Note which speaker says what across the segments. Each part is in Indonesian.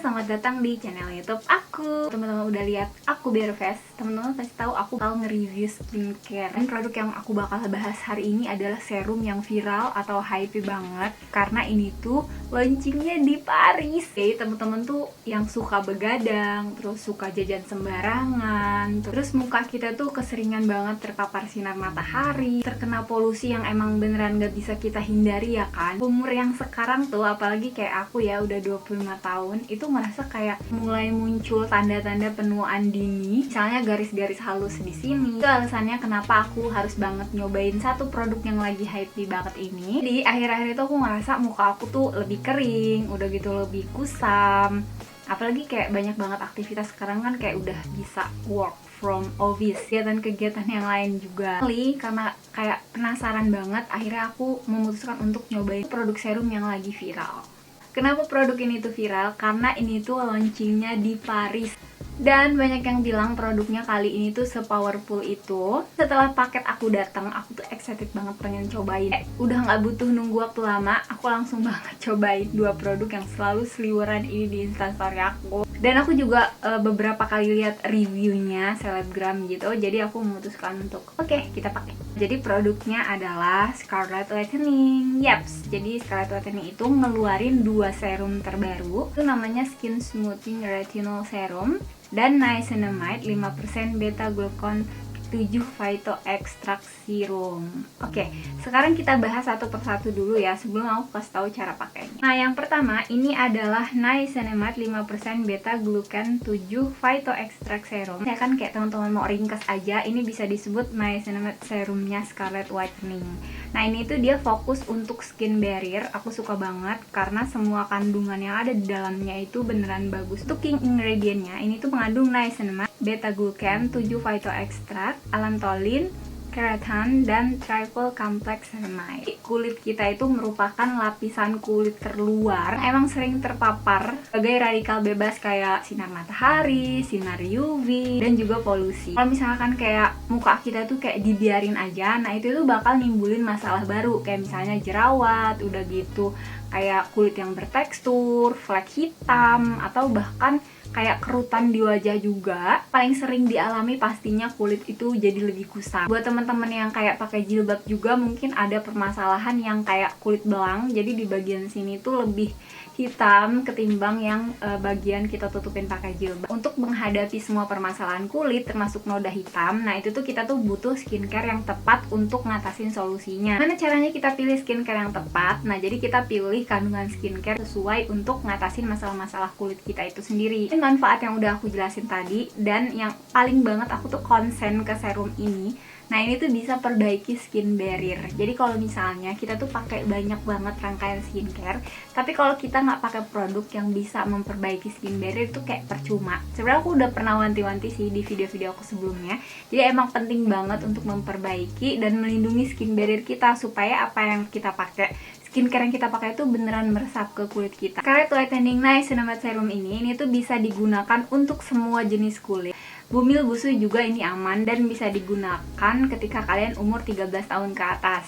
Speaker 1: selamat datang di channel YouTube aku. Teman-teman udah lihat aku bare face, teman-teman pasti tahu aku bakal nge-review skincare. Dan produk yang aku bakal bahas hari ini adalah serum yang viral atau hype banget karena ini tuh launchingnya di Paris. Jadi teman-teman tuh yang suka begadang, terus suka jajan sembarangan, terus muka kita tuh keseringan banget terpapar sinar matahari, terkena polusi yang emang beneran gak bisa kita hindari ya kan. Umur yang sekarang tuh apalagi kayak aku ya udah 25 tahun itu merasa kayak mulai muncul tanda-tanda penuaan dini, misalnya garis-garis halus di sini. Itu alasannya kenapa aku harus banget nyobain satu produk yang lagi hype banget ini. Di akhir-akhir itu aku ngerasa muka aku tuh lebih kering, udah gitu lebih kusam. Apalagi kayak banyak banget aktivitas sekarang kan kayak udah bisa work from office, kegiatan-kegiatan yang lain juga. Karena kayak penasaran banget, akhirnya aku memutuskan untuk nyobain produk serum yang lagi viral. Kenapa produk ini tuh viral? Karena ini tuh launchingnya di Paris. Dan banyak yang bilang produknya kali ini tuh se-powerful itu. Setelah paket aku datang, aku tuh excited banget pengen cobain. Udah nggak butuh nunggu waktu lama, aku langsung banget cobain dua produk yang selalu seliweran ini di instastory aku. Dan aku juga beberapa kali lihat reviewnya selebgram gitu, jadi aku memutuskan untuk oke, kita pakai. Jadi produknya adalah Scarlett Whitening. Yaps, jadi Scarlett Whitening itu ngeluarin dua serum terbaru. Itu namanya Skin Smoothing Retinol Serum dan Niacinamide 5% beta glucan 7 phyto extract serum. Oke, sekarang kita bahas satu persatu dulu ya sebelum aku kasih tahu cara pakainya. Nah, yang pertama ini adalah Niacinamide 5% beta glucan 7 phyto extract serum. Ya kan kayak teman-teman mau ringkas aja, ini bisa disebut Niacinamide serumnya Scarlett Whitening. Nah, ini tuh dia fokus untuk skin barrier. Aku suka banget karena semua kandungan yang ada di dalamnya itu beneran bagus. Untuk king ingredientnya, ini tuh mengandung niacinamide, beta glucan, 7 phyto extract, allantoin, keratin, dan triple complex ceramide. Kulit kita itu merupakan lapisan kulit terluar emang sering terpapar sebagai radikal bebas kayak sinar matahari, sinar UV, dan juga polusi. Kalau misalkan kayak muka kita tuh kayak dibiarin aja, nah itu tuh bakal nimbulin masalah baru kayak misalnya jerawat, udah gitu kayak kulit yang bertekstur, flek hitam, atau bahkan kayak kerutan di wajah juga. Paling sering dialami pastinya kulit itu jadi lebih kusam. Buat teman-teman yang kayak pakai jilbab juga mungkin ada permasalahan yang kayak kulit belang, jadi di bagian sini tuh lebih hitam ketimbang yang bagian kita tutupin pakai jilbab. Untuk menghadapi semua permasalahan kulit termasuk noda hitam, nah itu tuh kita tuh butuh skincare yang tepat untuk ngatasin solusinya. Mana caranya kita pilih skincare yang tepat? Nah, jadi kita pilih kandungan skincare sesuai untuk ngatasin masalah-masalah kulit kita itu sendiri. Ini manfaat yang udah aku jelasin tadi, dan yang paling banget aku tuh konsen ke serum ini. Nah, ini tuh bisa perbaiki skin barrier. Jadi kalau misalnya kita tuh pakai banyak banget rangkaian skincare, tapi kalau kita nggak pakai produk yang bisa memperbaiki skin barrier itu kayak percuma. Sebenarnya aku udah pernah wanti-wanti sih di video-video aku sebelumnya. Jadi emang penting banget untuk memperbaiki dan melindungi skin barrier kita supaya apa yang kita pakai, skincare yang kita pakai itu beneran meresap ke kulit kita. Scarlett Whitening Niacinamide Serum ini tuh bisa digunakan untuk semua jenis kulit. Bumil busui juga ini aman dan bisa digunakan ketika kalian umur 13 tahun ke atas.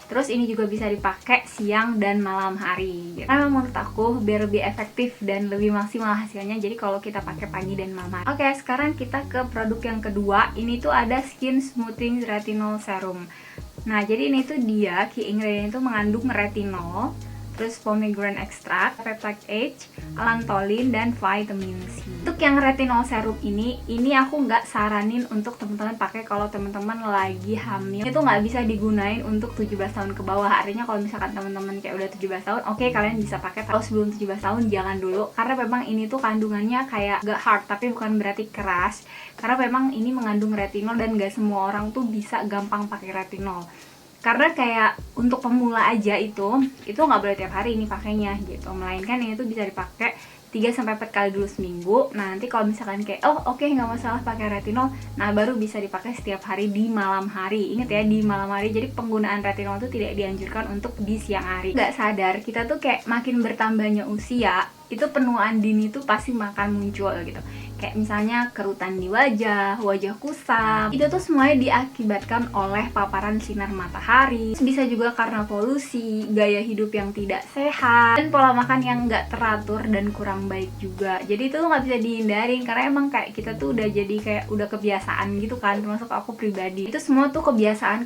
Speaker 1: Terus ini juga bisa dipakai siang dan malam hari. Karena menurut aku biar lebih efektif dan lebih maksimal hasilnya, jadi kalau kita pakai pagi dan malam hari. Oke, sekarang kita ke produk yang kedua. Ini tuh ada Skin Smoothing Retinol Serum. Nah, jadi ini tuh dia key ingredient itu mengandung retinol, terus pomegranate extract, peptide H, allantoin, dan vitamin C. Untuk yang retinol serum ini aku nggak saranin untuk teman-teman pakai kalau teman-teman lagi hamil. Itu nggak bisa digunain untuk 17 tahun ke bawah. Artinya kalau misalkan teman-teman kayak udah 17 tahun, oke, kalian bisa pakai. Kalau sebelum 17 tahun jangan dulu, karena memang ini tuh kandungannya kayak gak hard, tapi bukan berarti keras. Karena memang ini mengandung retinol dan gak semua orang tuh bisa gampang pakai retinol. Karena kayak untuk pemula aja itu nggak boleh tiap hari ini pakainya gitu, melainkan ini tuh bisa dipakai 3-4 kali dulu seminggu. Nah, nanti kalau misalkan kayak oke, nggak masalah pakai retinol, nah baru bisa dipakai setiap hari di malam hari. Ingat ya, di malam hari. Jadi penggunaan retinol itu tidak dianjurkan untuk di siang hari. Nggak sadar kita tuh kayak makin bertambahnya usia, itu penuaan dini tuh pasti akan muncul gitu. Kayak misalnya kerutan di wajah kusam. Itu tuh semuanya diakibatkan oleh paparan sinar matahari. Bisa juga karena polusi, gaya hidup yang tidak sehat, dan pola makan yang nggak teratur dan kurang baik juga. Jadi itu nggak bisa dihindarin karena emang kayak kita tuh udah jadi kayak udah kebiasaan gitu kan, termasuk aku pribadi. Itu semua tuh kebiasaan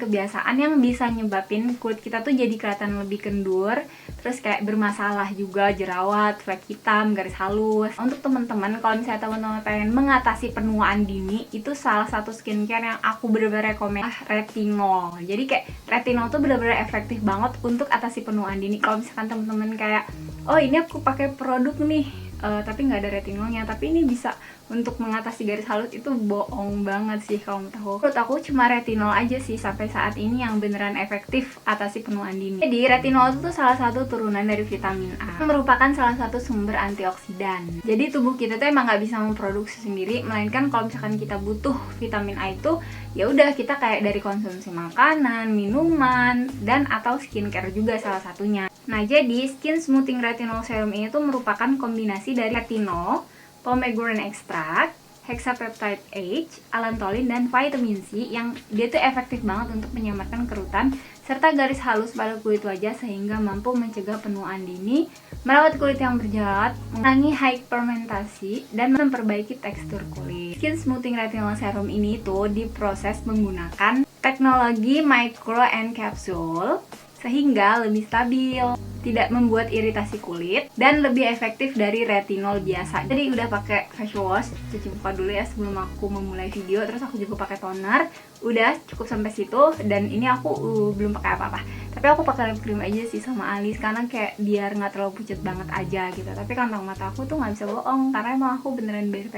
Speaker 1: yang bisa nyebabin kulit kita tuh jadi kelihatan lebih kendur, terus kayak bermasalah juga, jerawat, flek hitam, garis halus. Untuk teman-teman, kalau misalnya teman-teman pengen mengatasi penuaan dini, itu salah satu skincare yang aku bener-bener rekomen retinol. Jadi kayak retinol tuh bener-bener efektif banget untuk atasi penuaan dini. Kalau misalkan teman-teman kayak, oh ini aku pakai produk nih, tapi nggak ada retinolnya, tapi ini bisa untuk mengatasi garis halus, itu bohong banget sih kalau menurut aku cuma retinol aja sih sampai saat ini yang beneran efektif atasi penuaan dini. Jadi retinol itu tuh salah satu turunan dari vitamin A, merupakan salah satu sumber antioksidan. Jadi tubuh kita tuh emang nggak bisa memproduksi sendiri, melainkan kalau misalkan kita butuh vitamin A itu, ya udah kita kayak dari konsumsi makanan, minuman, dan atau skincare juga salah satunya. Nah, jadi Skin Smoothing Retinol Serum ini tuh merupakan kombinasi dari retinol, pomegranate extract, hexapeptide H, allantoin, dan vitamin C yang dia tuh efektif banget untuk menyamarkan kerutan serta garis halus pada kulit wajah sehingga mampu mencegah penuaan dini, merawat kulit yang berjerawat, mengurangi hyperpigmentasi, dan memperbaiki tekstur kulit. Skin Smoothing Retinol Serum ini tuh diproses menggunakan teknologi micro encapsule sehingga lebih stabil, tidak membuat iritasi kulit, dan lebih efektif dari retinol biasa. Jadi udah pakai face wash, cuci muka dulu ya sebelum aku memulai video, terus aku juga pakai toner. Udah cukup sampai situ, dan ini aku belum pakai apa-apa. Tapi aku pakai lip cream aja sih sama alis karena kayak biar nggak terlalu pucat banget aja gitu. Tapi kantong mata aku tuh nggak bisa bohong karena emang aku beneran bare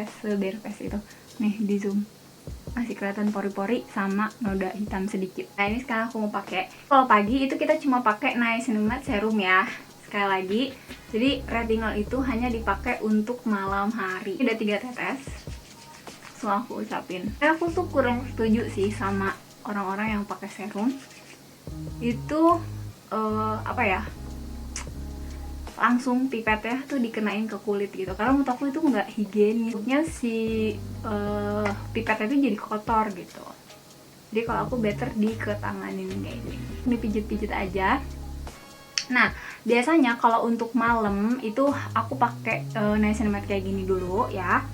Speaker 1: face itu. Nih di zoom. Masih kelihatan pori-pori sama noda hitam sedikit. Nah ini sekarang aku mau pakai. Kalau pagi itu kita cuma pakai niacinamide serum ya. Sekali lagi, jadi retinol itu hanya dipakai untuk malam hari. Ini ada 3 tetes. So aku ucapin. Aku tuh kurang setuju sih sama orang-orang yang pakai serum. Itu apa ya? Langsung pipetnya tuh dikenain ke kulit gitu, karena menurut aku itu nggak higienisnya si pipetnya tuh jadi kotor gitu. Jadi kalau aku better diketanganin kayak gini, ini pijit-pijit aja. Nah biasanya kalau untuk malam itu aku pakai niacinamide kayak gini dulu ya.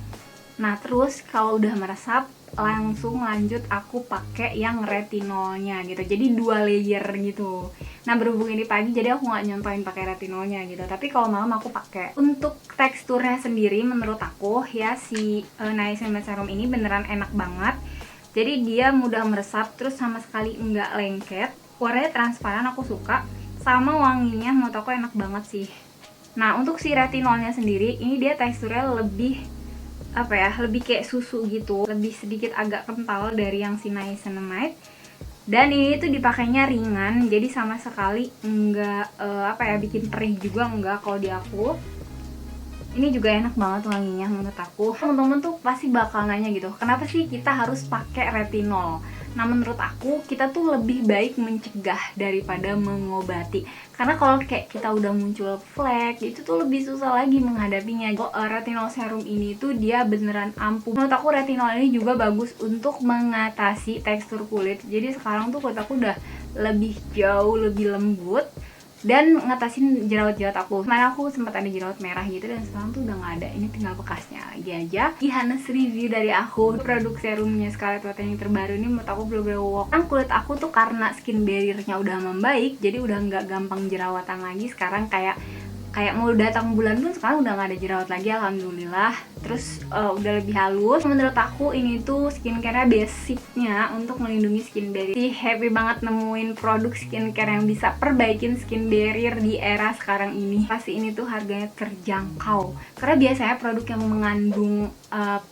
Speaker 1: Nah terus kalau udah meresap langsung lanjut aku pakai yang retinolnya gitu, jadi 2 layer gitu. Nah berhubung ini pagi jadi aku nggak nyontoin pakai retinolnya gitu, tapi kalau malam aku pakai. Untuk teksturnya sendiri menurut aku ya si niacinamide serum ini beneran enak banget. Jadi dia mudah meresap, terus sama sekali nggak lengket, warnanya transparan, aku suka, sama wanginya menurut aku enak banget sih. Nah untuk si retinolnya sendiri ini dia teksturnya lebih apa ya, lebih kayak susu gitu, lebih sedikit agak kental dari yang si niacinamide. Dan ini tuh dipakainya ringan, jadi sama sekali enggak apa ya, bikin perih juga enggak kalau di aku. Ini juga enak banget wanginya menurut aku. Temen-temen tuh pasti bakal nanya gitu, kenapa sih kita harus pakai retinol? Nah menurut aku kita tuh lebih baik mencegah daripada mengobati. Karena kalau kayak kita udah muncul flek itu tuh lebih susah lagi menghadapinya. Retinol serum ini tuh dia beneran ampuh. Menurut aku retinol ini juga bagus untuk mengatasi tekstur kulit. Jadi sekarang tuh kulit aku udah lebih jauh lebih lembut dan ngatasin jerawat-jerawat aku. Kemarin aku sempat ada jerawat merah gitu, dan sekarang tuh udah nggak ada. Ini tinggal bekasnya lagi aja. Honest review dari aku, produk serumnya Scarlett White yang terbaru ini menurut aku bener-bener wow. Kan kulit aku tuh karena skin barrier-nya udah membaik, jadi udah nggak gampang jerawatan lagi. Sekarang kayak mau datang bulan pun sekarang udah gak ada jerawat lagi, alhamdulillah. Terus udah lebih halus. Menurut aku ini tuh skincare-nya basicnya untuk melindungi skin barrier. Sih happy banget nemuin produk skincare yang bisa perbaikin skin barrier di era sekarang ini. Pasti ini tuh harganya terjangkau, karena biasanya produk yang mengandung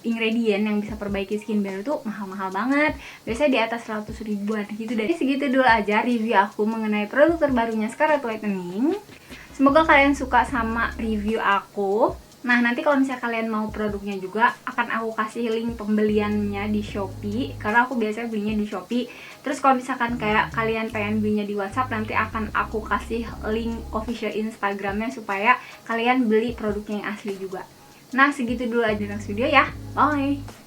Speaker 1: ingredient yang bisa perbaiki skin barrier tuh mahal-mahal banget, biasanya di atas 100 ribuan gitu. Jadi segitu dulu aja review aku mengenai produk terbarunya Scarlett Whitening. Semoga kalian suka sama review aku. Nah, nanti kalau misalnya kalian mau produknya juga, akan aku kasih link pembeliannya di Shopee, karena aku biasanya belinya di Shopee. Terus kalau misalkan kayak kalian pengen belinya di WhatsApp, nanti akan aku kasih link official Instagramnya supaya kalian beli produknya yang asli juga. Nah, segitu dulu aja next video ya. Bye!